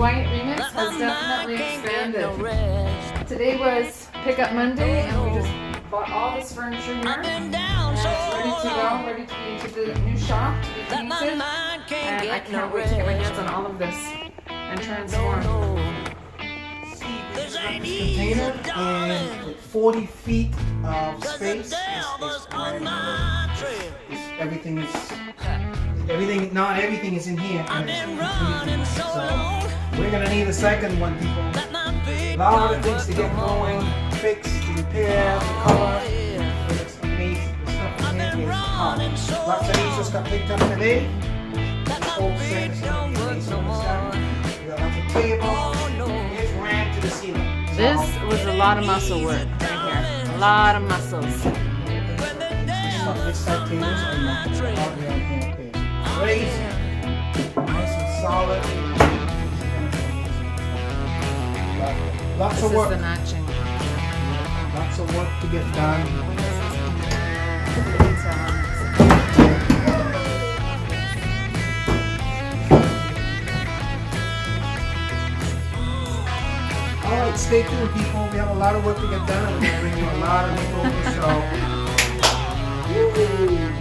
White remix has definitely expanded. Today was Pickup Monday, and we just bought all this furniture here. And it's ready to go, ready to be to the new shop, to be painted. And I can't wait to get my hands on all of this and transform. Container and with 40 feet of space is everything. Not everything is in here. So we're gonna need a second one, people. A lot of things to get going, fix, to repair, to color. It's amazing. The stuff in here is hot. Lots of these just got picked up today. This whole set is gonna be amazing. We got lots of tables. It's ramped to the ceiling. This was a lot of muscle work right here. A lot of muscles. This tables are not crazy. Nice and solid. Lots of work. This is the matching. Lots of work to get done. Alright, stay tuned, people. We have a lot of work to get done. We're going to bring you a lot of people on the show. Woo-hoo.